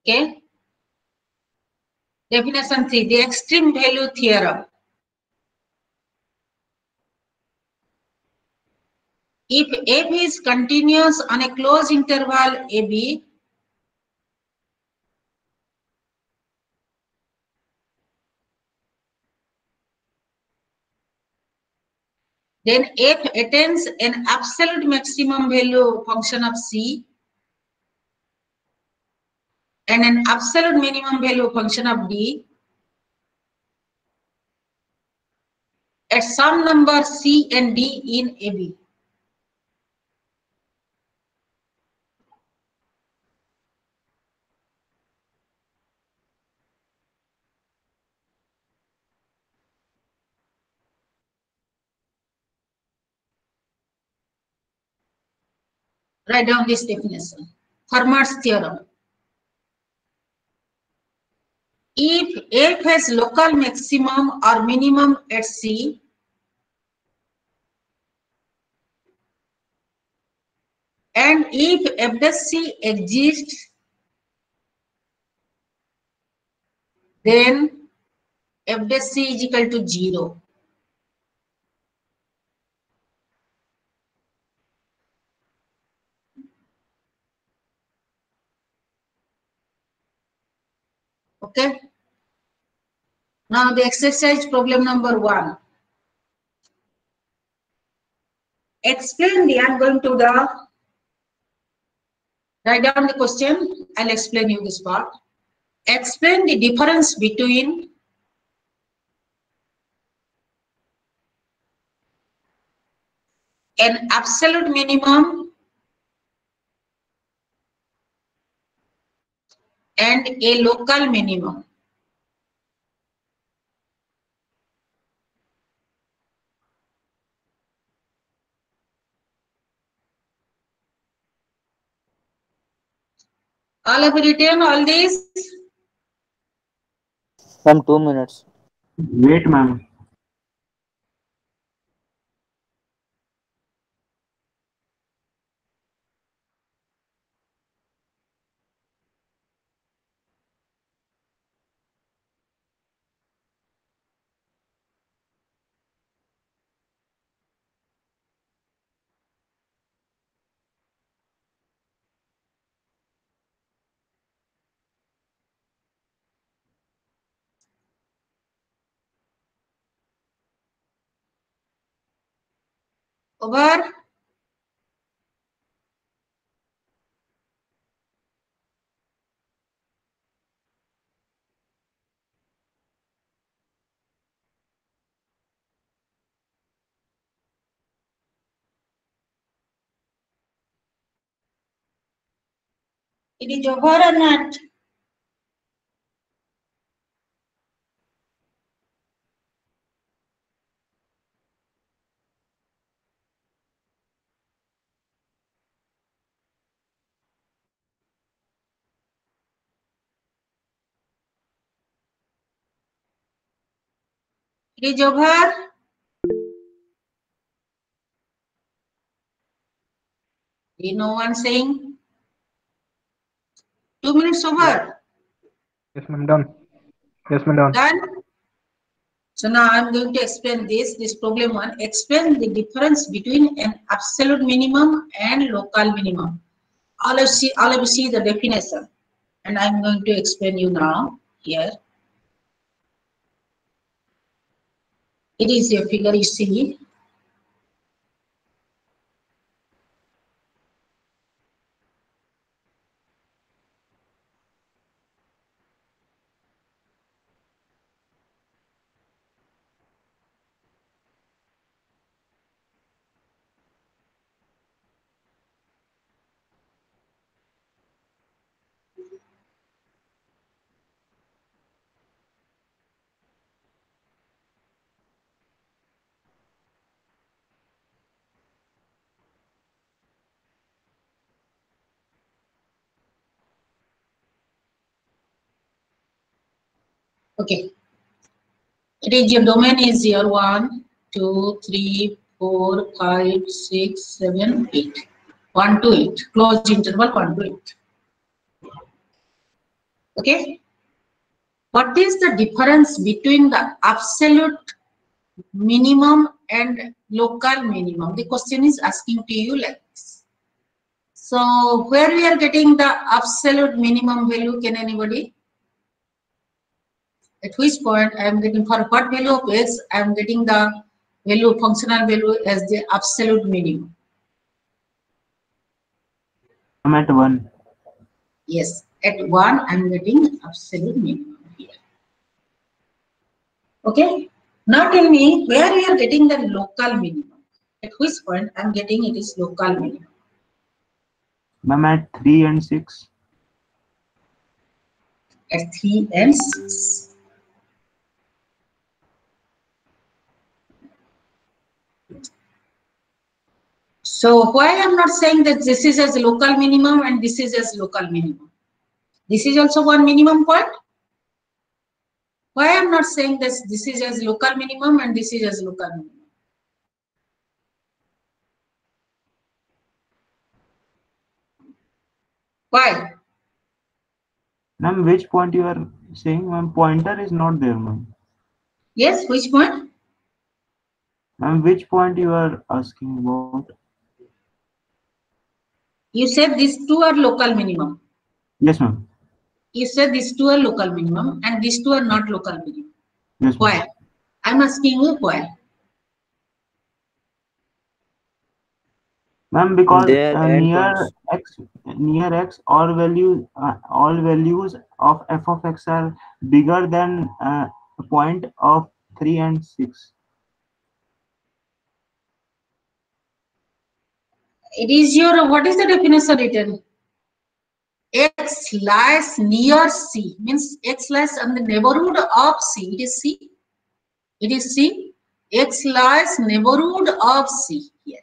Okay. Definition 3, the extreme value theorem. If f is continuous on a closed interval AB, then f attains an absolute maximum value function of C and an absolute minimum value function of D at some number C and D in AB. Write down this definition. Fermat's theorem. If f has local maximum or minimum at C, and if f dash C exists, then f dash C is equal to 0. Okay. Now the exercise problem number 1. Explain the, I'm going to write down the question. I'll explain you this part. Explain the difference between an absolute minimum and a local minimum. All have written all this? Ma'am, 2 minutes. Wait, ma'am. Over. It is over or not? It is over. Is no one saying? 2 minutes over. Yes, ma'am. Done. Yes, ma'am. Done. Done. So now I'm going to explain this problem 1. Explain the difference between an absolute minimum and local minimum. All of you see the definition, and I'm going to explain you now here. It is a figure you see. Okay. It is your domain is here 1, 2, 3, 4, 5, 6, 7, 8. 1 to 8. Closed interval 1 to 8. Okay. What is the difference between the absolute minimum and local minimum? The question is asking to you like this. So where we are getting the absolute minimum value? Can anybody? At which point I am getting, for what value of x I am getting the value, functional value as the absolute minimum? I'm at 1. Yes, at 1 I am getting absolute minimum here. Okay. Now tell me where we are getting the local minimum. At which point I am getting it is local minimum. I'm at 3 and 6. At 3 and 6. So why I am not saying that this is as local minimum and this is as local minimum? This is also one minimum point. Why I am not saying that this is as local minimum and this is as local minimum? Why? Ma'am, which point you are saying? Ma'am, pointer is not there, ma'am. Yes, which point? Ma'am, which point you are asking about? You said these two are local minimum. Yes, ma'am. You said these two are local minimum and these two are not local minimum. Yes, why? I'm asking you why. Ma'am, because near x all values of f of x are bigger than a point of 3 and 6. It is your, what is the definition written? X lies near C, means X lies on the neighborhood of C. It is C. It is C. X lies neighborhood of C here.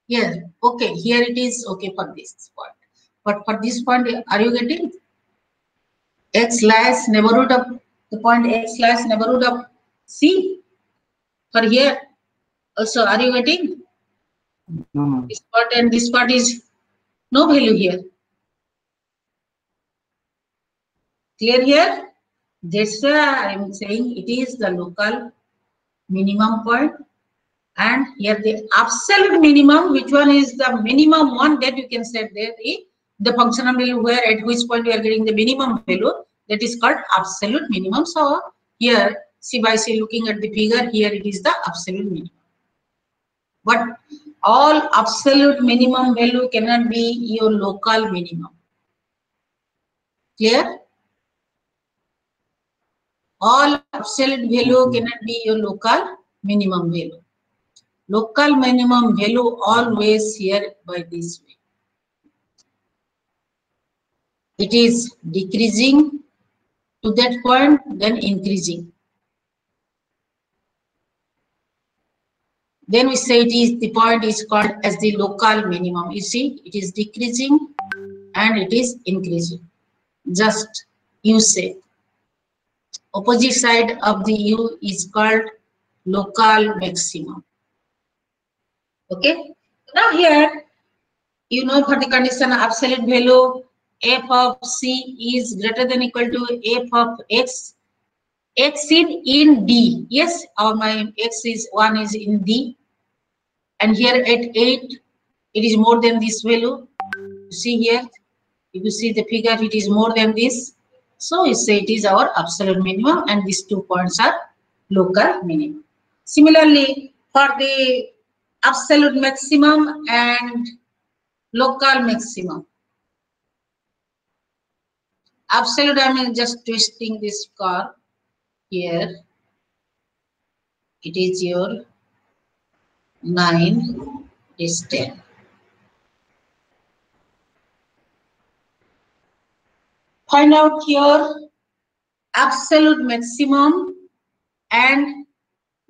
Here, okay, here it is okay for this point. But for this point, are you getting? X lies neighborhood of the point, X lies neighborhood of C. For here, also, are you getting? No, ma'am. This part and this part is no value here. Clear here? That's why I am saying it is the local minimum point. And here the absolute minimum, which one is the minimum one that you can set there, the functional value where at which point you are getting the minimum value, that is called absolute minimum. So here, see by looking at the figure, here it is the absolute minimum. But all absolute minimum value cannot be your local minimum. Clear? All absolute value cannot be your local minimum value. Local minimum value always here by this way. It is decreasing to that point, then increasing. Then we say it is, the point is called as the local minimum. You see, it is decreasing and it is increasing. Just you say. Opposite side of the U is called local maximum. Okay. Now here, you know, for the condition absolute value, f of c is greater than equal to f of x. X in D. Yes, my x is 1 is in D. And here at 8, it is more than this value. You see here, if you see the figure, it is more than this. So you say it is our absolute minimum and these 2 points are local minimum. Similarly, for the absolute maximum and local maximum. Absolute, I mean just twisting this curve here. It is your 9 is 10. Find out your absolute maximum and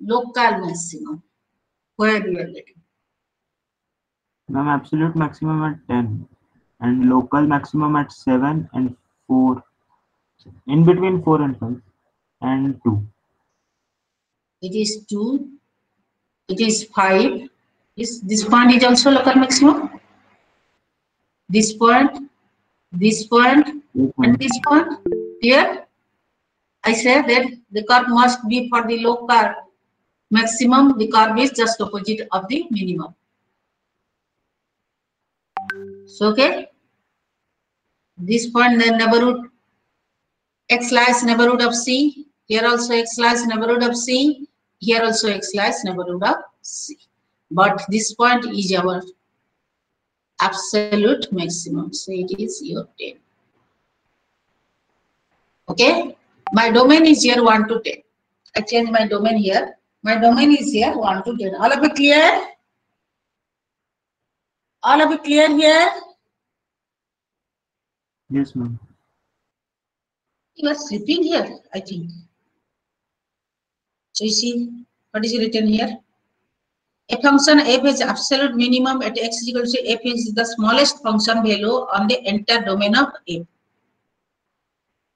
local maximum. Where you are getting? Ma'am, absolute maximum at 10 and local maximum at 7 and 4. In between 4 and 5 and 2. It is 2. It is 5. This point is also local maximum. This point, and this point. Here, I said that the curve must be for the local maximum. The curve is just opposite of the minimum. So, okay. This point, the neighborhood x lies neighborhood of C. Here also x lies neighborhood of C. Here also x lies neighborhood of C. But this point is our absolute maximum. So it is your 10. Okay. My domain is here 1 to 10. I change my domain here. My domain is here 1 to 10. All of it clear? All of it clear here? Yes, ma'am. You are sleeping here, I think. So you see, what is written here? A function f is absolute minimum at x is equal to f is the smallest function value on the entire domain of f.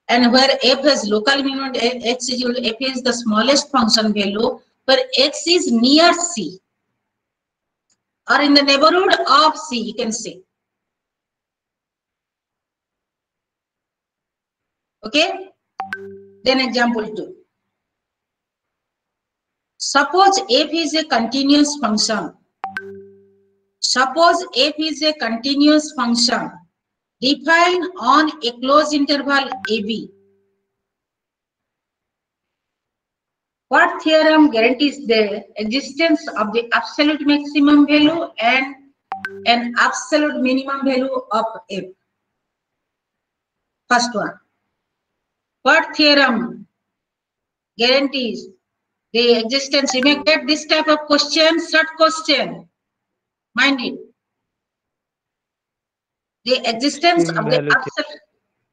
And where f has local minimum at x is equal to f is the smallest function value where x is near C or in the neighborhood of C, you can say. Okay. Then example 2. Suppose f is a continuous function. Suppose f is a continuous function defined on a closed interval AB. What theorem guarantees the existence of the absolute maximum value and an absolute minimum value of f? First one. What theorem guarantees the existence? You may get this type of question, short question. Mind it. The existence of the absolute.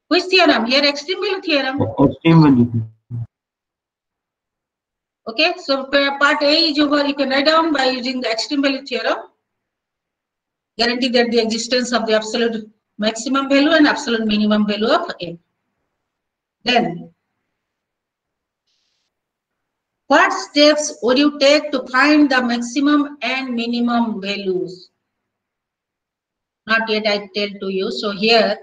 Which theorem? Here, extreme value theorem. Extreme value. Okay, so part A is over. You can write down by using the extreme value theorem. Guarantee that the existence of the absolute maximum value and absolute minimum value of f. Then, what steps would you take to find the maximum and minimum values? Not yet I tell to you. So here,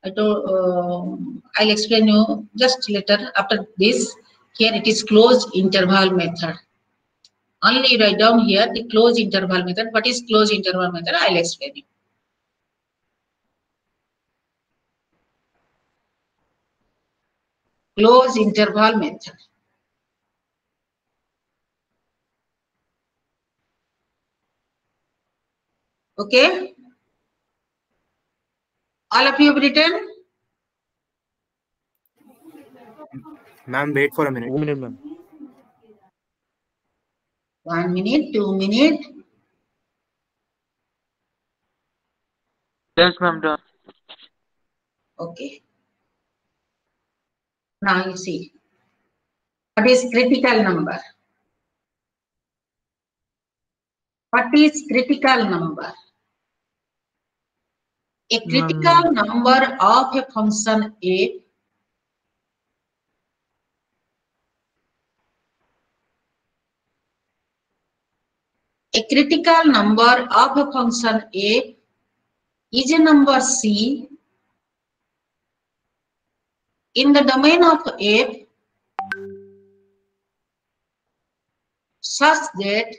I'll explain you just later after this. Here it is closed interval method. Only write down here the closed interval method. What is closed interval method? I'll explain you. Closed interval method. Okay. All of you have written? Ma'am, wait for a minute. 1 minute, ma'am. 1 minute, 2 minutes. Yes, ma'am, done. Okay. Now you see. What is critical number? What is critical number? A critical number of a function f a critical number of a function f is a number c in the domain of f such that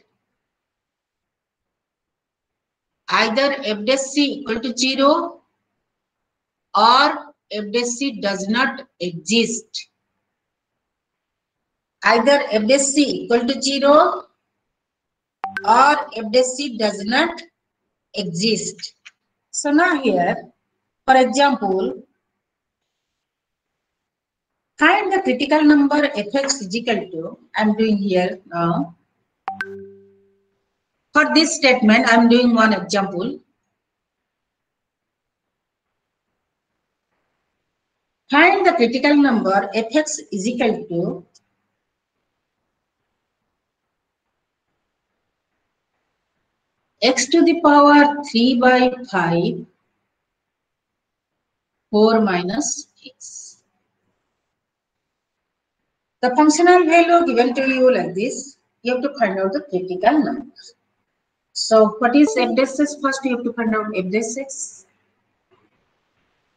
either f dash c equal to 0 or f dash c does not exist. Either f dash c equal to 0 or f dash c does not exist. So now here, for example, find the critical number fx is equal to, I'm doing here now. For this statement, I'm doing one example. Find the critical number fx is equal to x to the power 3 by 5, 4 minus x. The functional value given to you like this, you have to find out the critical numbers. So what is f dash x? First you have to find out f dash x.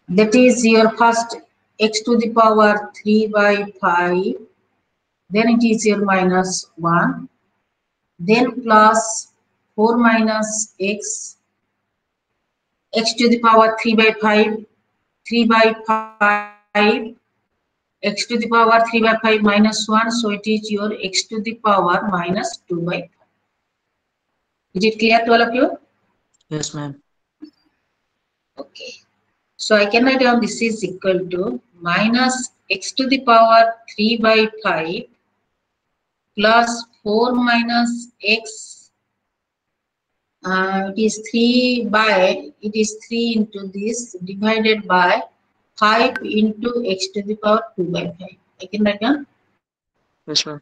That is your first x to the power 3 by 5, then it is your minus 1, then plus 4 minus x to the power 3 by 5, 3 by 5, x to the power 3 by 5 minus 1, so it is your x to the power minus 2 by 5. Is it clear to all of you? Yes, ma'am. Okay. So I can write down this is equal to minus x to the power 3 by 5 plus 4 minus x. It is 3 into this divided by 5 into x to the power 2 by 5. I can write down Yes, ma'am.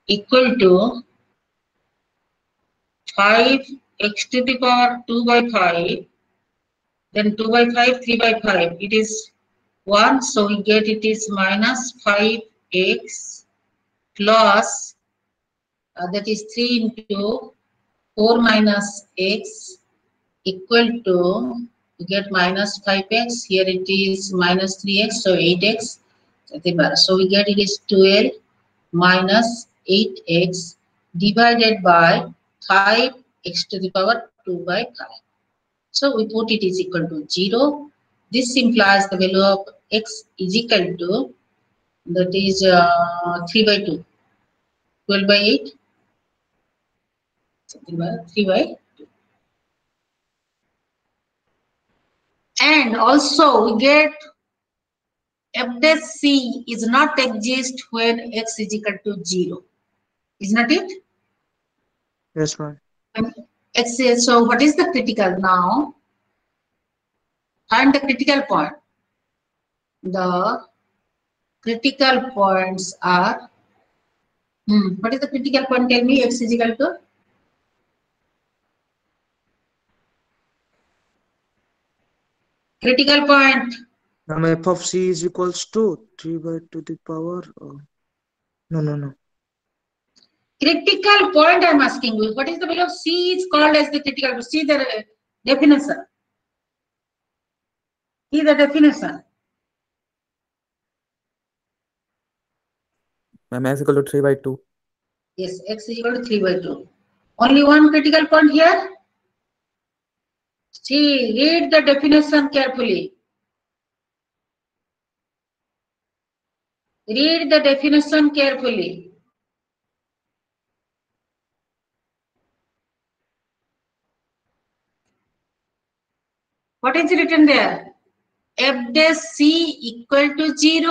equal to 5 x to the power 2 by 5, then 2 by 5, 3 by 5, it is 1, so we get it is minus 5x plus that is 3 into 4 minus x equal to, we get minus 5x, here it is minus 3x, so 8x, so we get it is 12 minus 8x divided by 5x to the power 2 by 5. So we put it is equal to 0. This implies the value of x is equal to, that is 3 by 2, 12 by 8, 3 by 2. And also we get f dash c is not exist when x is equal to 0. Is not it? Yes, ma'am. X is, so what is the critical now? Find the critical point. The critical points are, what is the critical point? Tell me, x is equal to? Critical point. Ma'am, f of c is equals to 3 by 2 to the power. No. Critical point I am asking you. What is the value of c is called as the critical point? See the definition. See the definition. Ma'am, x equal to 3 by 2. Yes, x is equal to 3 by 2. Only one critical point here. See, read the definition carefully. Read the definition carefully. What is written there? F dash c equal to 0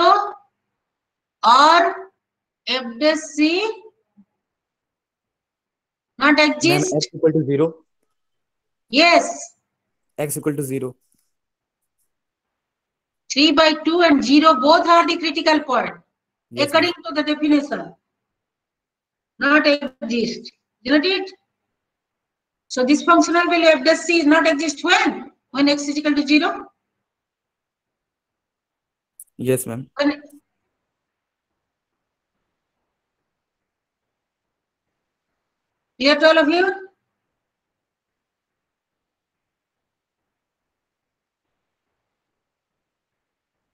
or f dash c not exist? Ma'am, x equal to 0. Yes. X equal to 0. 3 by 2 and 0 both are the critical point. Yes, according to the definition. Not exist. Isn't it? So this functional value f dash c is not exist when? When x is equal to 0? Yes, ma'am. When clear to all of you?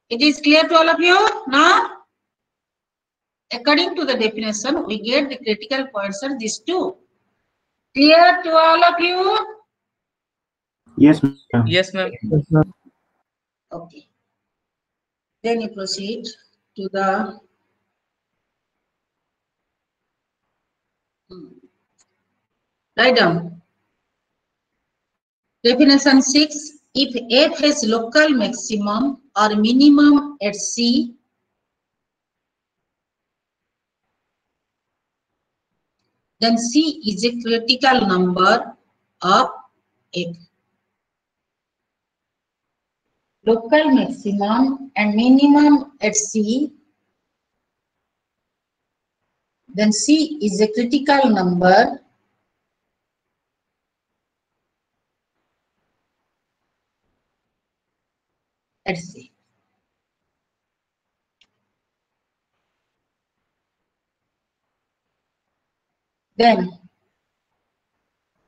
It is clear to all of you now? According to the definition, we get the critical points are these two. Clear to all of you? Yes, ma'am. Yes, ma'am. Okay. Then you proceed to the write down. Definition 6. If f has local maximum or minimum at C, then C is a critical number of f. Local maximum and minimum at C, then C is a critical number at C. Then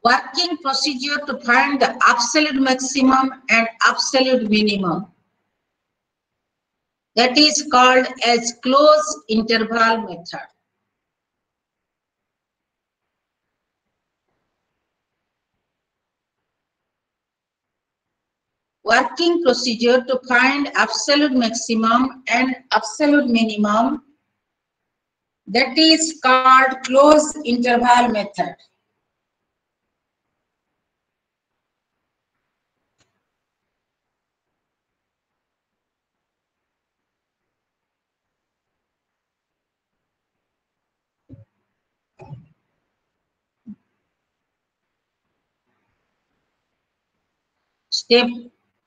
working procedure to find the absolute maximum and absolute minimum. That is called as closed interval method. Working procedure to find absolute maximum and absolute minimum, that is called closed interval method. Step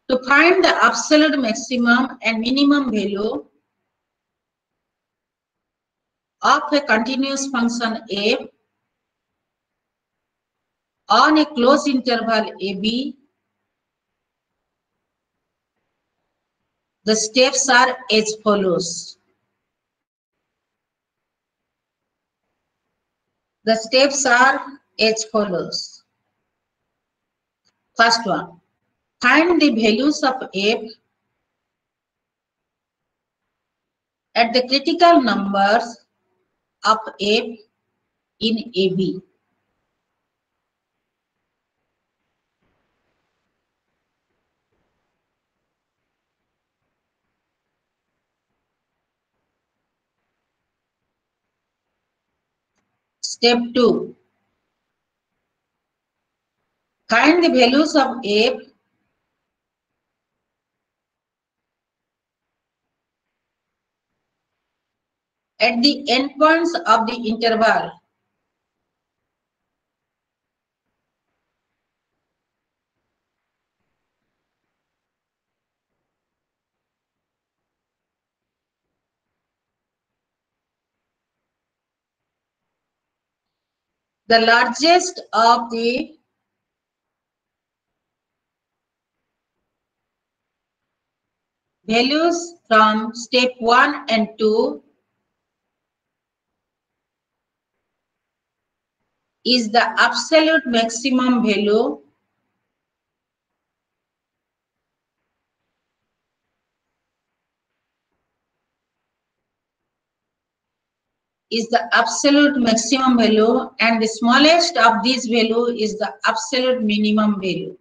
to find the absolute maximum and minimum value of a continuous function f on a closed interval AB. The steps are as follows. The steps are as follows. First one, find the values of f at the critical numbers of f in AB. Step 2, find the values of f at the endpoints of the interval. The largest of the values from step 1 and 2 is the absolute maximum value and the smallest of these value is the absolute minimum value.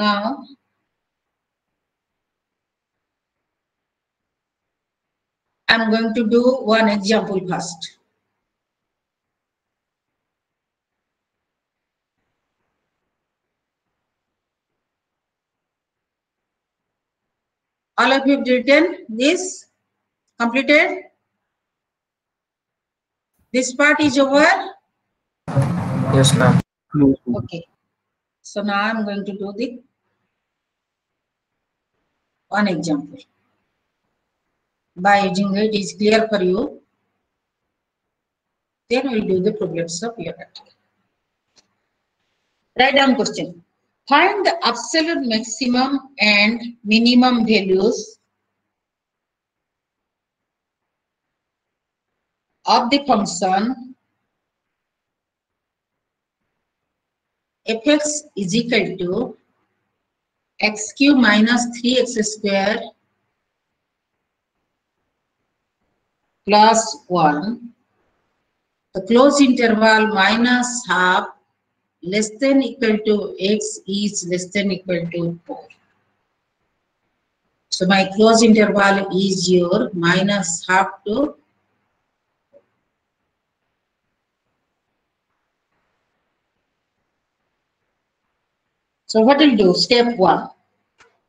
Now, I'm going to do one example first. All of you have written this, completed? This part is over? Yes, ma'am. Okay. So now I'm going to do the one example. By using it is clear for you. Then we'll do the problems of your article. Write down question. Find the absolute maximum and minimum values of the function fx is equal to x cube minus 3x square plus 1, the closed interval minus half less than equal to x is less than equal to 4. So my closed interval is your minus half to . So what will do? Step 1.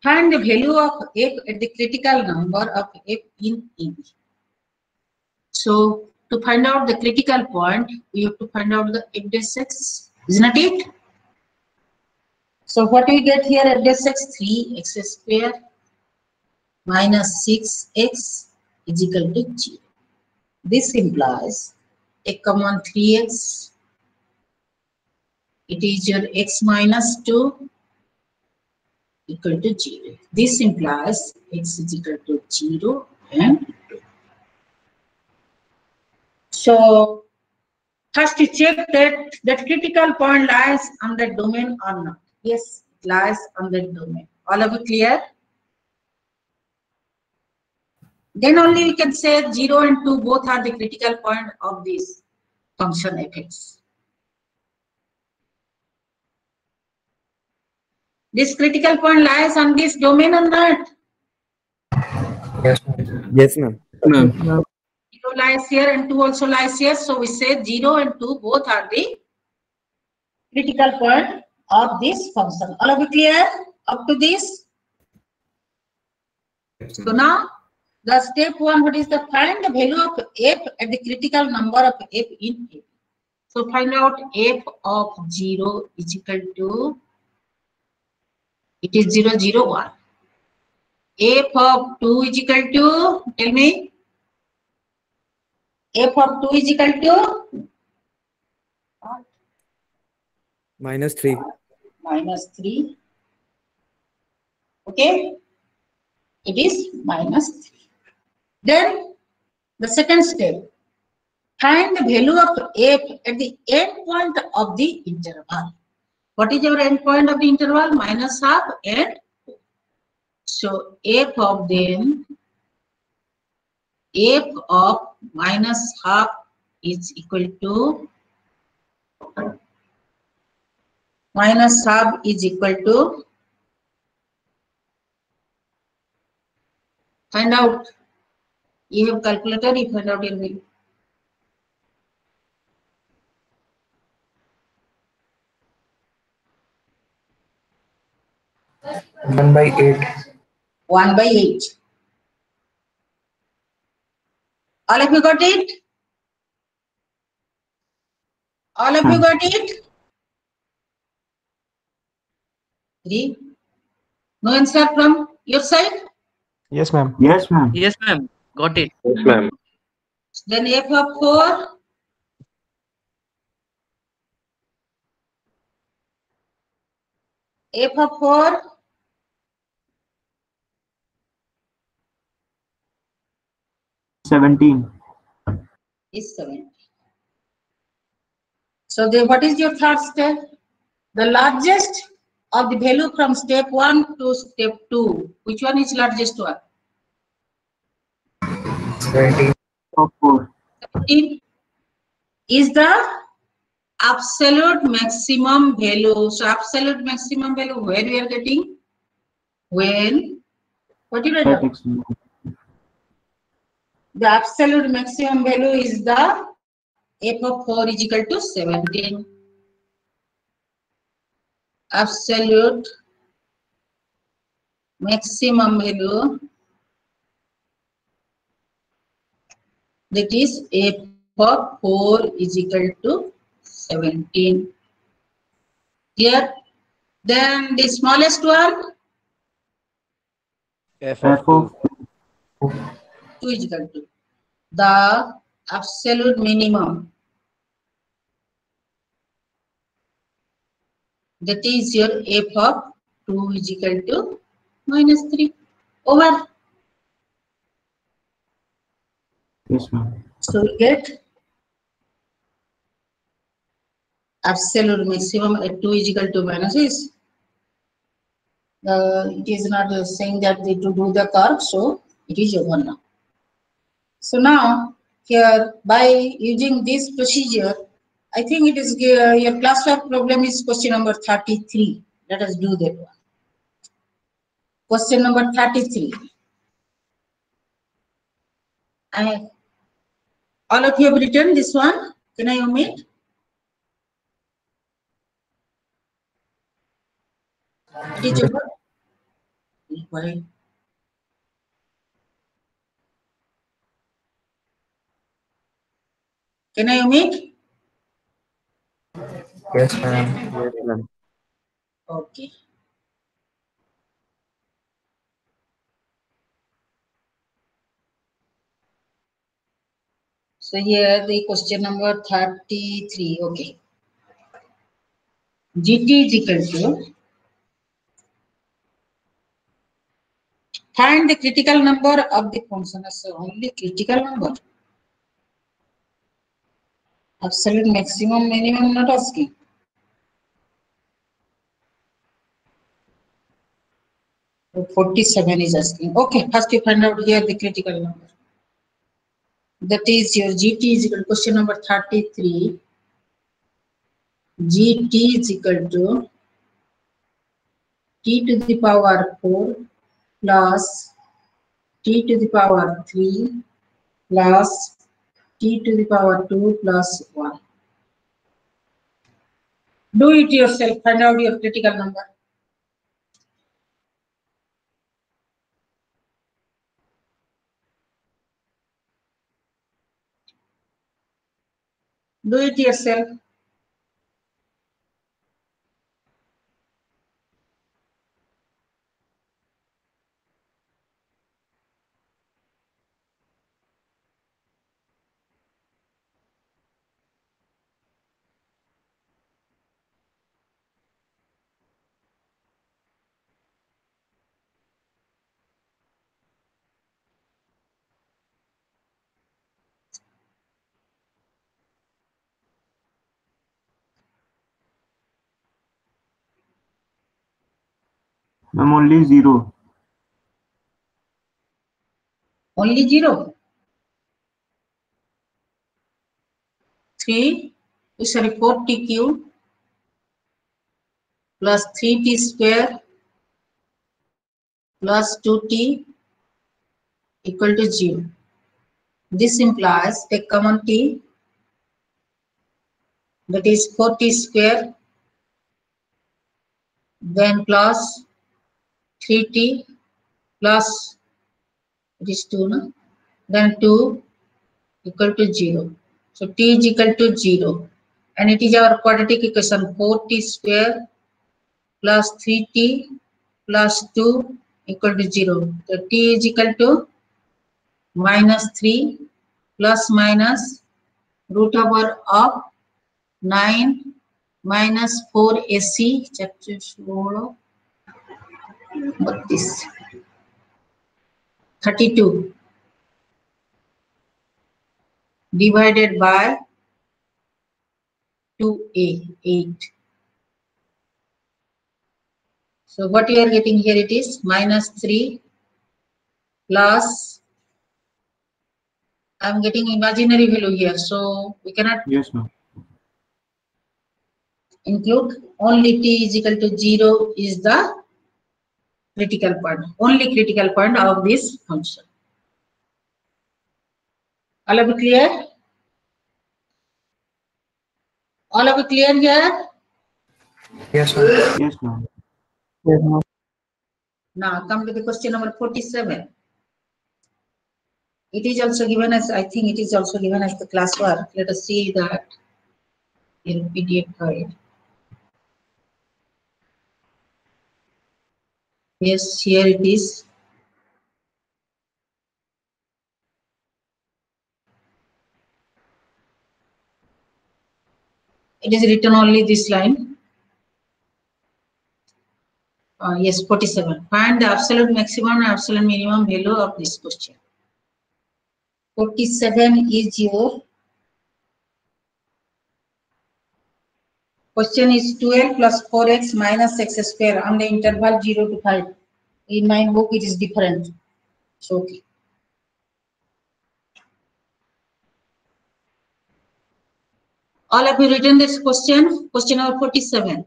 Find the value of f at the critical number of f in AB. So to find out the critical point, we have to find out the f dash x, isn't it? So what we get here at dash x? 3x square minus 6x is equal to 0. This implies take common 3x. It is your x minus 2 equal to 0. This implies x is equal to 0 and 2. So first you check that critical point lies on the domain or not. Yes, it lies on the domain. All of you clear? Then only we can say 0 and 2 both are the critical point of this function fx. This critical point lies on this domain or not? Yes, ma'am. Ma'am. 0 lies here and 2 also lies here. So we say 0 and 2 both are the critical point of this function. All of you clear up to this? So now the step 1, what is the find the value of f at the critical number of f in f. So find out f of 0 is equal to, it is 0, 0, 1. F of 2 is equal to, tell me, f of 2 is equal to -3. -3. Okay, it is -3. Then the second step, find the value of f at the end point of the interval. What is your end point of the interval? -12 and 4. So f of them, f of -12 is equal to, -12 is equal to, find out. You have calculator, you find out your value. One by 8. 1 by 8. All of you got it? All of you got it? 3. No answer from your side? Yes, ma'am. Yes, ma'am. Yes, ma'am. Got it. Yes, ma'am. Then f of 4. F of 4. $17. Is 70. So then what is your third step? The largest of the value from step 1 to step 2. Which one is largest one? 17. Of 4. 17 is the absolute maximum value. So absolute maximum value where we are getting? When? What do you write down? The absolute maximum value is the f of 4 is equal to 17. Absolute maximum value, that is f of 4 is equal to 17. Here, then the smallest one, F F of 2 is equal to the absolute minimum, that is your f of 2 is equal to -3 over. Yes, ma'am. So we get absolute maximum at 2 is equal to -6. It is not saying that to do the curve, so it is over now. So now here by using this procedure, I think it is your classwork problem is question number 33. Let us do that one. Question number 33. All of you have written this one. Can I omit? It is over. Why? Can I omit? Yes, ma'am. Yes, ma'am. Okay. So here the question number 33. Okay. GT is equal to, find the critical number of the function. So only critical number. Absolute maximum, minimum, not asking. So 47 is asking. Okay, first you find out here the critical number. That is your GT is equal to question number 33. GT is equal to T to the power 4 plus T to the power 3 plus T to the power 2 plus 1. Do it yourself, find out your critical number. Do it yourself. I'm only 0. Only 0. 3, sorry, 4t cube plus 3t square plus 2t equal to 0. This implies take common t, that is 4t square, then plus 3t plus, it is 2, no? Then 2 equal to 0. So t is equal to 0. And it is our quadratic equation 4t square plus 3t plus 2 equal to 0. So t is equal to minus 3 plus minus root over of 9 minus 4 AC, what this 32 divided by 2a 8. So what you are getting here, it is minus 3 plus, I am getting imaginary value here, so we cannot Yes, ma'am. include. Only t is equal to 0 is the critical point, only critical point of this function. All of it clear? All of it clear here? Yes, sir. Yes, ma'am. Now come to the question number 47. It is also given as, I think it is also given as the classwork. Let us see that in PDF file. Yes, here it is. It is written only this line. Yes, 47. Find the absolute maximum and absolute minimum value of this question. 47 is your question is 12 plus 4x minus x square on the interval 0 to 5. In my book it is different. So okay. All of you written this question, question number 47.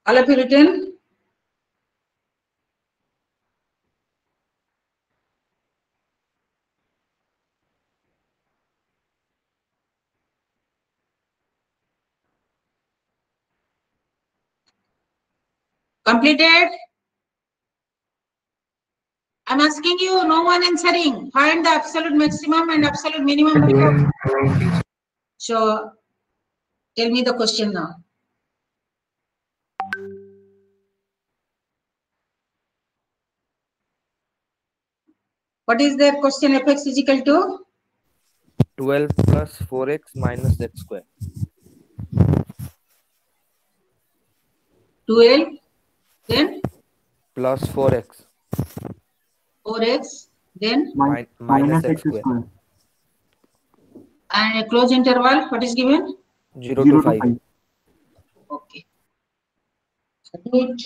All of you written? Completed? I'm asking you, no one answering. Find the absolute maximum and absolute minimum value. So tell me the question now. What is their question? Fx is equal to 12 plus 4x minus x square. 12, then plus 4x 4x, then minus x square. and a closed interval, what is given? 0 to 5. Okay. Good.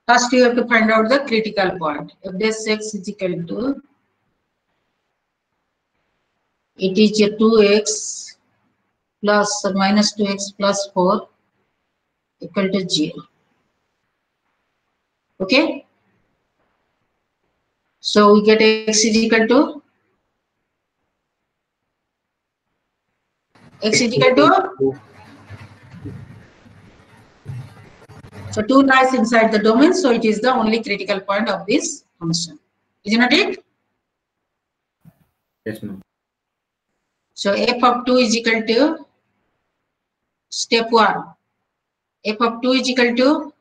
First, you have to find out the critical point. F dash x is equal to, it is a 2x plus or minus 2x plus 4 equal to 0. Okay. So we get x is equal to, x is equal to, so 2 lies inside the domain, so it is the only critical point of this function. Is not it? Yes, ma'am. So f of 2 is equal to, step 1, f of 2 is equal to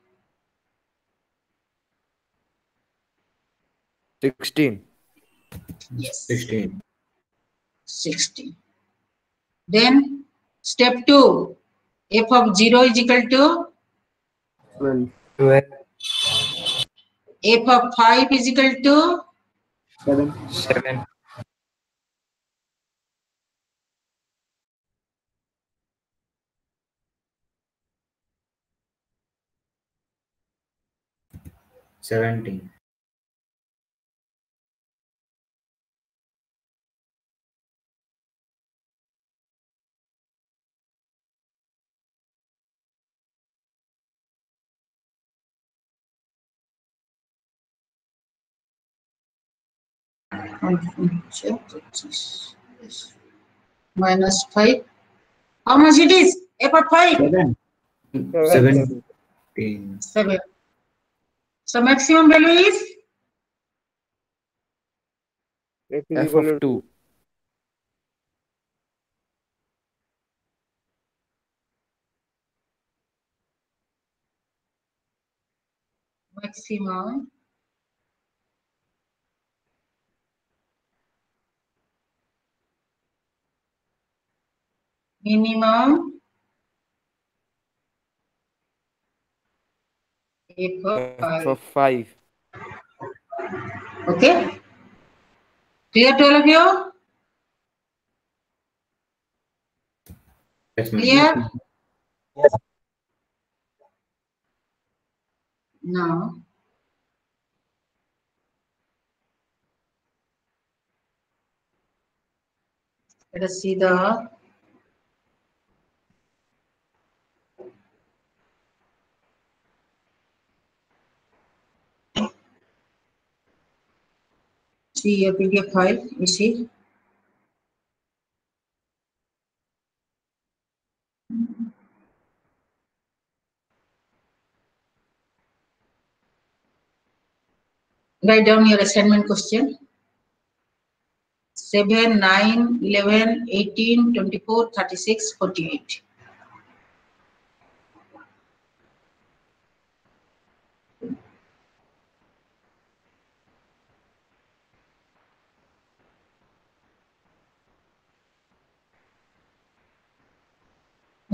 16. yes, 16. 16. Then step 2, f of 0 is equal to 12. 12, f of 5 is equal to 7. 7, 17. minus 5. How much it is? F of 5? 7. 17. 7. So maximum value is F is F equal of 2. maximum minimum f of F 5. of 5. Okay, clear to all of you? Yes, ma'am. Clear? Yes. Now let us see the your PDF file. You see, write down your assignment question. 7, 9, 11, 18, 24, 36, 48.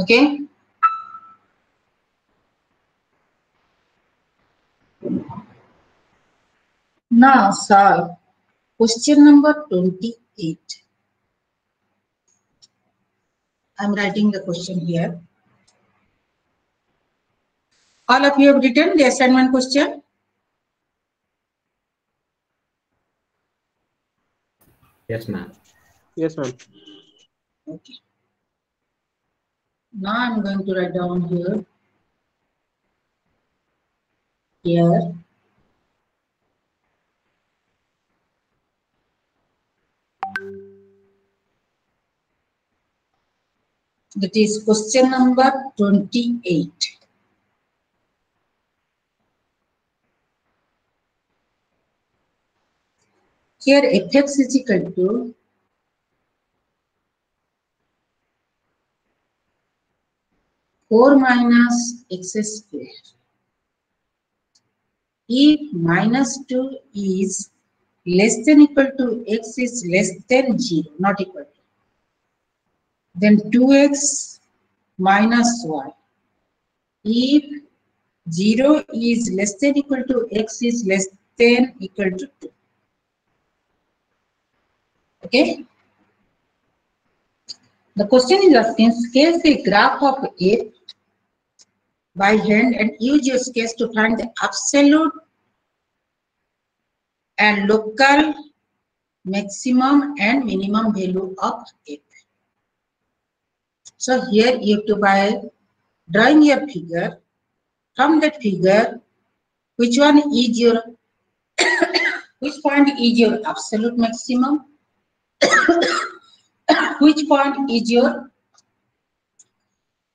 Okay. Now solve question number 28. I'm writing the question here. All of you have written the assignment question. Yes, ma'am. Yes, ma'am. Okay. Now I'm going to write down here. Here. That is question number 28. Here fx is equal to 4 minus x square. If minus 2 is less than equal to x is less than 0, not equal to, then 2x minus y. If 0 is less than equal to x is less than equal to 2. Okay. The question is asking, sketch the graph of f by hand and use your sketch to find the absolute and local maximum and minimum value of f. So here you have to by drawing your figure. From that figure, which one is your which point is your absolute maximum? Which point is your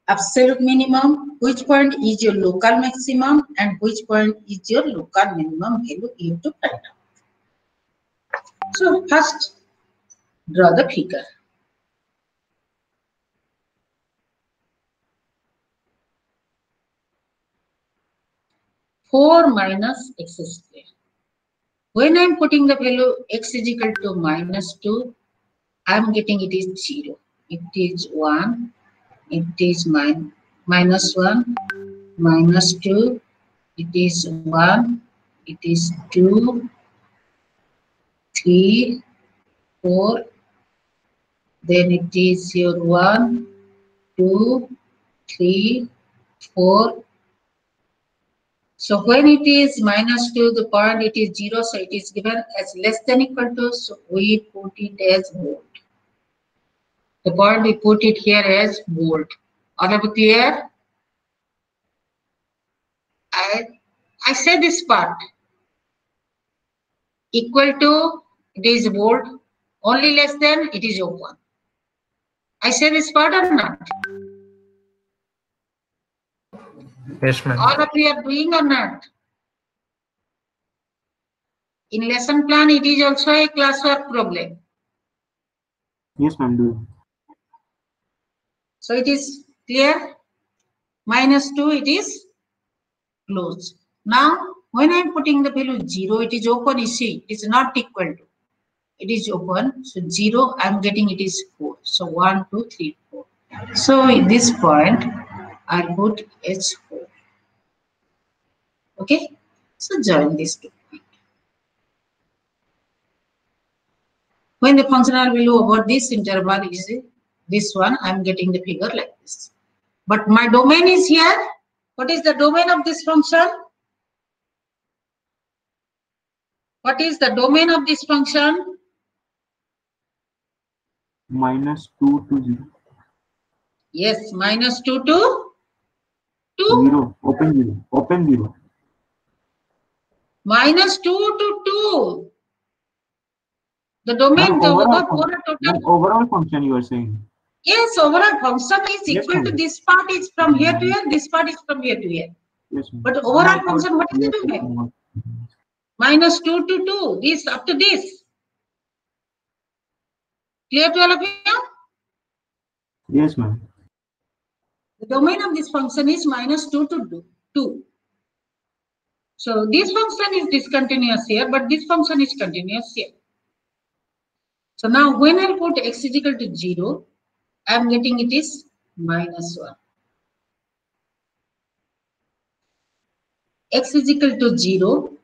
absolute minimum? Which point is your local maximum? And which point is your local minimum value you have to find out. So first, draw the figure. Four minus x square. When I am putting the value x is equal to -2, I am getting it is 0. It is 1. It is -1, -2. It is 1. It is 2, 3, 4. Then it is your 1, 2, 3, 4. So when it is -2, the point it is 0, so it is given as less than equal to, so we put it as bold. The point we put it here as bold. All of it clear? I say this part equal to, it is bold, only less than, it is open. I say this part or not? Yes, ma'am. All of you are doing or not? In lesson plan, it is also a classwork problem. Yes, ma'am. Do. So it is clear. -2, it is closed. Now, when I am putting the value 0, it is open. You see, it is not equal to. It is open. So 0, I am getting it is 4. So 1, 2, 3, 4. So in this point, I put H4. Okay. So join these two. When the functional value about this interval is this one, I am getting the figure like this. But my domain is here. What is the domain of this function? What is the domain of this function? -2 to 0. Yes, -2 to 2. 0. Open 0. Open 0. -2 to 2. The domain, Ma'am, the overall function you are saying. Yes, overall function is Yes, equal to ma'am. this part is from here to here, this part is from here to here. Yes, ma'am. But overall function, what is the domain? -2 to 2. This up to this. Clear to all of you? Yes, ma'am. The domain of this function is -2 to 2. So this function is discontinuous here, but this function is continuous here. So now when I put x is equal to 0, I am getting it is -1. X is equal to 0,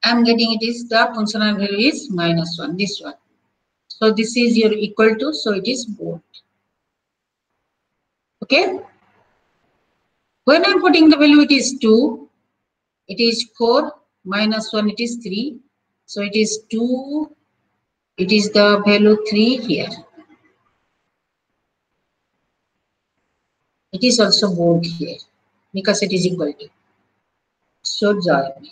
I am getting it is the functional value is -1, this one. So this is your equal to, so it is both. Okay. When I am putting the value, it is 2, it is 4, -1, it is 3. So it is 2, it is the value 3 here. It is also bold here because it is equal to. So join.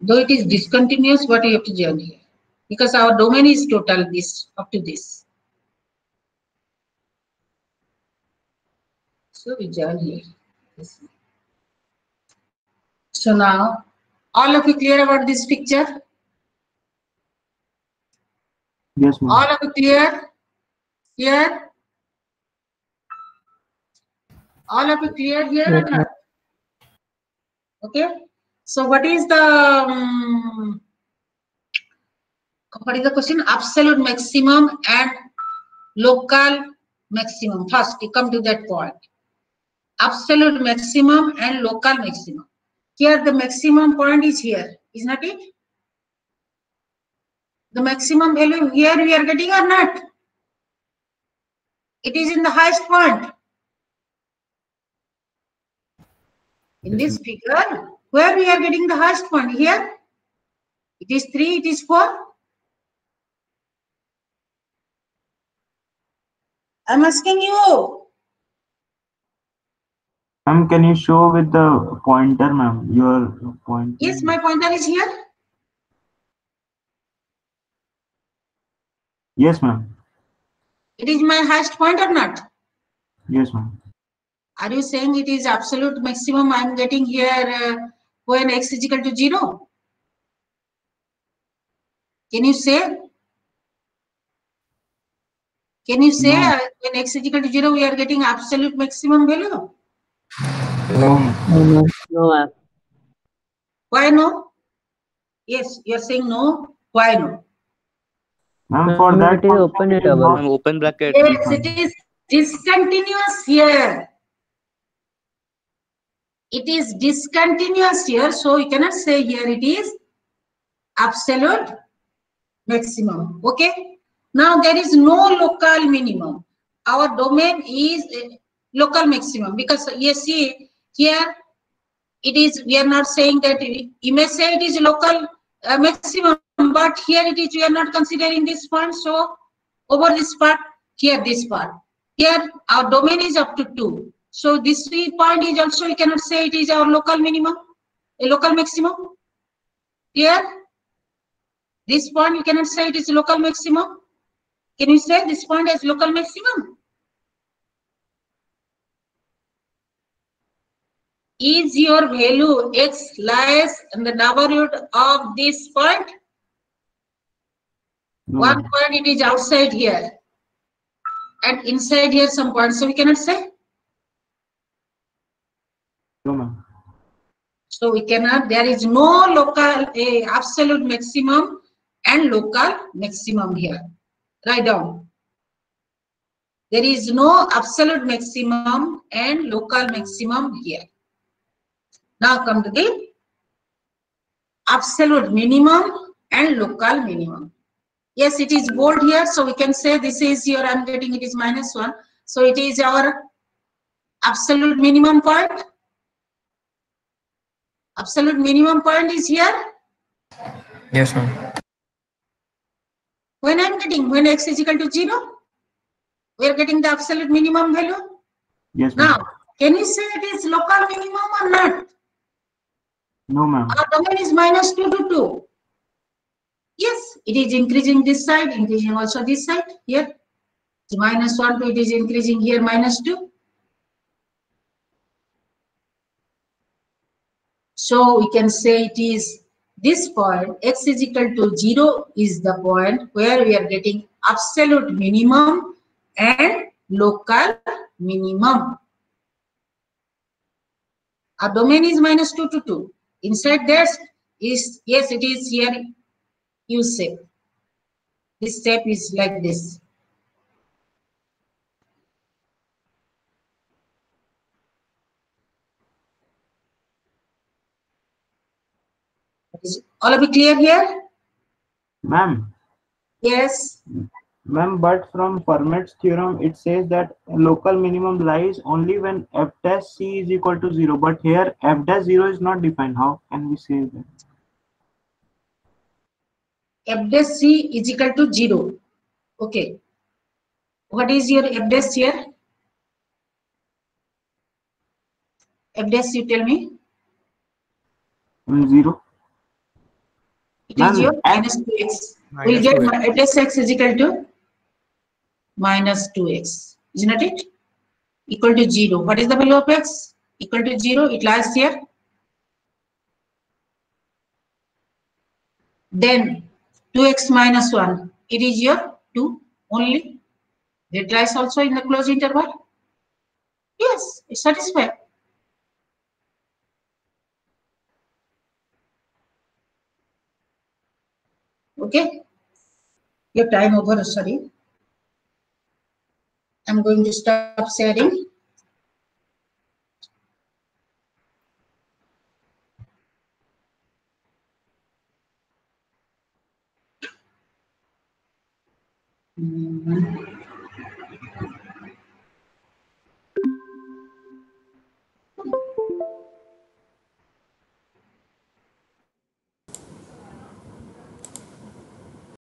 Though it is discontinuous, but you have to join here because our domain is total this up to this. So we join here. So now, all of you clear about this picture? Yes, ma'am. All of you clear? Here? All of you clear here or not? Okay. So what is the question? Absolute maximum and local maximum. First, you come to that point. absolute maximum and local maximum. Here the maximum point is here, is not it? The maximum value here we are getting or not? It is in the highest point. In this figure, where we are getting the highest point? Here? It is 3, it is 4. I'm asking you. Ma'am, can you show with the pointer, ma'am? Your pointer. Yes, my pointer is here. Yes, ma'am. It is my highest point or not? Yes, ma'am. Are you saying it is absolute maximum I am getting here when x is equal to 0? Can you say? Can you say No. when x is equal to 0 we are getting absolute maximum value? No. No, ma'am. Why no? Yes, you are saying no. Why no? Ma'am, for that it is open interval. Ma'am, open bracket. Yes, it is discontinuous here. It is discontinuous here, so you cannot say here it is absolute maximum. Okay. Now there is no local minimum. Our domain is local maximum because you see here it is. We are not saying that you may say it is local maximum, but here it is. We are not considering this point. So over this part, here this part. Here our domain is up to 2. So this point is also, you cannot say it is our local minimum, a local maximum. Here, this point you cannot say it is local maximum. Can you say this point as local maximum? Is your value x lies in the neighborhood of this point? No, One ma'am. point it is outside here, and inside here some point. So we cannot say. No, ma'am. So we cannot. There is no local absolute maximum and local maximum here. Write down. There is no absolute maximum and local maximum here. Now come to the absolute minimum and local minimum. Yes, it is bold here, so we can say this is your, I'm getting it is -1. So it is our absolute minimum point. Absolute minimum point is here. Yes, ma'am. When I'm getting, when x is equal to 0, we are getting the absolute minimum value. Yes, ma'am. Now, can you say it is local minimum or not? No, ma'am. Our domain is -2 to 2. Yes, it is increasing this side, increasing also this side. Here, it's -1 to it is increasing here -2. So we can say it is this point, x is equal to 0 is the point where we are getting absolute minimum and local minimum. Our domain is -2 to 2. Inside this is, yes, it is here U shape. This shape is like this. Is all of it clear here? Ma'am. Yes. Ma'am, but from Fermat's theorem, it says that local minimum lies only when f dash c is equal to 0. But here, f dash 0 is not defined. How can we say that? F dash c is equal to 0. Okay. What is your f dash here? F dash, you tell me. 0. It is your -2x. We'll get f dash x is equal to -2x. Isn't it? Equal to 0. What is the value of x? Equal to 0. It lies here. Then 2x minus 1. It is your 2 only. It lies also in the closed interval. Yes, it's satisfied. Okay. Your time over, sorry. I'm going to stop sharing. Mhm.